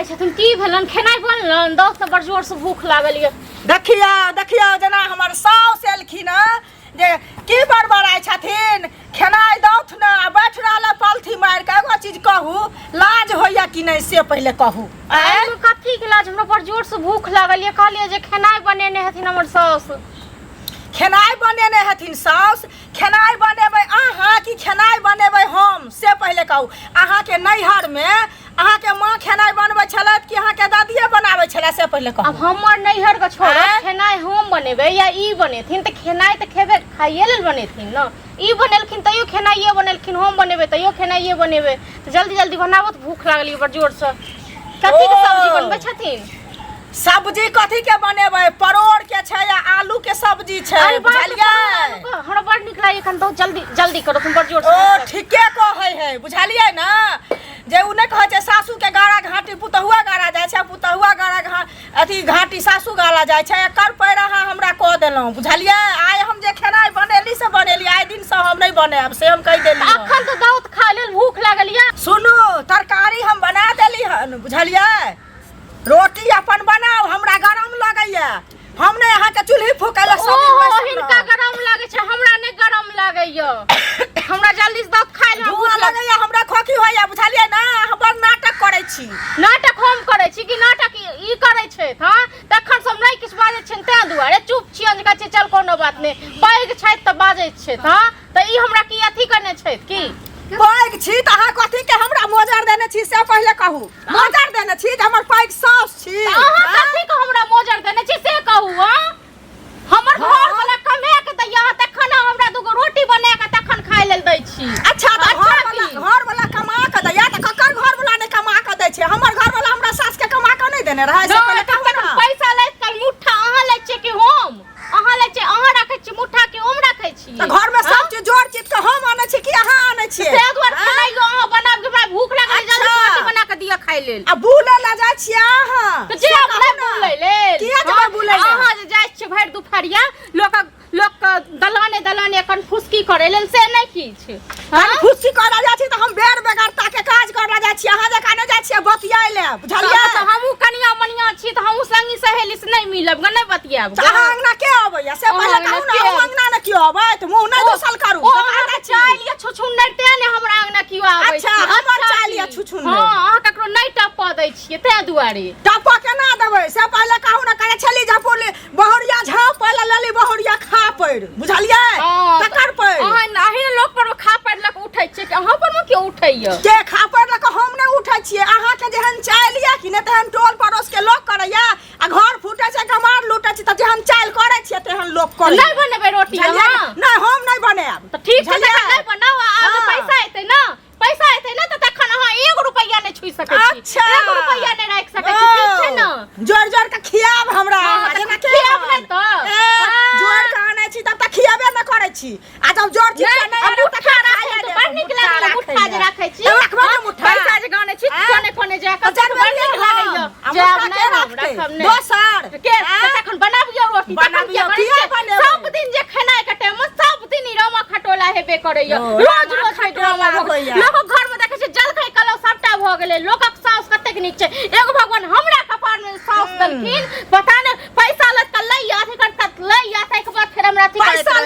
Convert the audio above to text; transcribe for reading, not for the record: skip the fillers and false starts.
छथिन की भेलन खेनाइ बनलन दोस्त बड़ जोर से भूख लागल ये देखिया जना हमर साउस एलखिन जे की बड़बड़ाय छथिन खेनाइ दौथ न बैठ रहल पलथी मार के एगो चीज कहू लाज होइया कि नहीं से पहले कहू कथी के लाज हमरा बड़ जोर से भूख लागल ये कहलिए जे खेनाइ बनेने हथिन हमर साउस खेनाइ बनेने हथिन साउस खेनाइ बनेबै अहाँ कि खेनाइ बनेबै हम से पहले कहू अहाँ के नैहर में अहाँ के माँ खेनाइ बनबै छलत कि अहाँ के दादिये बनाबै छला से पहले कहू अब हमर नैहर के छोड़ खेनाइ हम बनेबै या ई बनेथिन त खेनाइ त खेबे खाइए लेल बनेथिन न ई बनेलखिन तइयो खेनाइये बनेलखिन हम बनेबै तइयो खेनाइये बनेबै त जल्दी जल्दी बनाबो त भूख लागल ये बड़ जोर से कथी के सब्जी बनबै छथिन सब्जी कथी के बनेबै परोड़ के छै या आलू के सब्जी छै बुझलियै हमरा बड़ नीक लागे एखन बहुत जल्दी जल्दी करो तुम बड़ जोर से ओ ठीके कहै है बुझलियै ना जे उ नै कहै छै सासू के गारा घाटी पुतहुआ गारा जाइ छै पुतहुआ गारा अथी घाटी सासू गाला जाइ छै एकर पैर अहाँ हमरा कह देलहुं बुझलियै आइ हम जे खेनाइ बनेली से बनेली आइ दिन से हम नै बनाएब से हम कहि देली अखन त दाउत खा लेल भूख लागल या सुनू तरकारी हम बना देली हन बुझलियै रोटी अपन बनाओ हमरा गरम लगैया हम ने अहाँ के चूल्ही फूकैला सब हिनका गरम लागे छै हमरा ने गरम लागैया हमरा जल्दी से दाउत खाइ ले भूख लगैया हमरा खोखी होइया बुझलियै ना हम बड़ नाटक करै छी नाटक हम करै छी कि नाटक ई करै छै हां तखन सब नै किछ बाजै छै तै दुआरे चुप छियै जे कहै छै चल कोनो बात नै पैग छै त बाजै छै हां त ई हमरा की अथी करने छै की पैग छी त अहाँ कथी के हमरा मोजर देने छी से पहले कहू मोजर देने छी जे हमर पैग साफ छी अहाँ कथी के हमरा मोजर देने छी से कहू हां हमर घर वाला कमे के दैया तखन हमरा दुगो रोटी बना के तखन खाइ लेल दै छी अच्छा त घर वाला कमा के दैया त ककर घर वाला ने कमा के दै छै हमर घर वाला हमरा सास के कमा के नै देने रहै से पहले कहू ना पैसा लैत कल मुठ्ठा अहाँ लै छै कि हम अहाँ लै छै अहाँ राखै छी मुठ्ठा कि हम राखै छी त घर में सब चीज जोड़ चित के हम आनै छी कि अहाँ आनै छी से दुआर खेनाइयो अहाँ बनाब के हमरा भूख लागल जल्दी रोटी बना के दिया खाइ लेल आ बुले ला जाइ छी अहाँ त जे अपने बुलै लेल किया जे बुलै अहाँ जे जाइ छी भरि दुपहरिया लोक दलाने कन फुसकी करे लेल से नै किछ हम फुसकी करे जाइ छी त हम बेर बेगरता के काज करे जाइ छी अहाँ जका नै जाइ छी बतियाइ ले बुझलियै त हमहु कनिया मनिया छी त हमहु संगी सहेली से नै मिलब ग नै बतियाब अहाँ अंगना के आबैया से पहले कहू ना हम अंगना न कियो आबै त मुंह नै दोसल करू अहाँ चालिया छुछुन्नर ते ने हमरा अंगना कियो आबै अच्छा हमर चालिया छुछुन्नर हां अहाँ ककरो नै टप दै छियै ते दुआरे टप केना देबै से पहले कहू ना करे छली झपोले बहुरिया झाप पहले लेली बहुरिया खा पड़ बुझलियै तकर पड़ अहाँ नाही लोक पर खा पड़ लक उठै छै कि अहाँ पर के उठैया के खा पड़ लक हम नै उठै छियै अहाँ के जेहन चालिया कि नै तेहन टोल पड़ोस के लोक करैया आ घर फूटे छै गमार लूटे छै त जेहन चाल करै छियै तेहन लोक करै नै बनेबै रोटी अहाँ नै हम नै बनाएब त ठीक छै नै बनाओ आगे पैसा एतै ना त तखन अहाँ 1 रुपैया नै छुइ सकै छी अच्छा 1 रुपैया नै राख सकै छी ठीक छै ना जोर जोर के खियाब हमरा जेना खियाब नै त जोर के आनै छी तब त खियाबे न करै छी आ जब जोर छी नै मुठ्ठा राखै त बड़ नीक लागै मुठ्ठा जे राखै छी रखबे न मुठ्ठा पैसा जे गाने छी कोने कोने जा के बड़ नीक लागैया जब नै रखब नै दोसर के तखन बनाबियो रोटी बनाबियो किया बनेब सब दिन जे खेनाइ के टाइम सब दिन रमा खटोला हेबे करैया रोज ड्रामा लोक घर में देखै छै जलखै कलौ सबटा भ गेलै लोकक साउस कतेक नीक छै एगो भगवान हमरा कपार में साउस देलखिन पता नै पैसा लत क लैया अथी करत लैया तै के बाद फेर हमरा अथी पैसा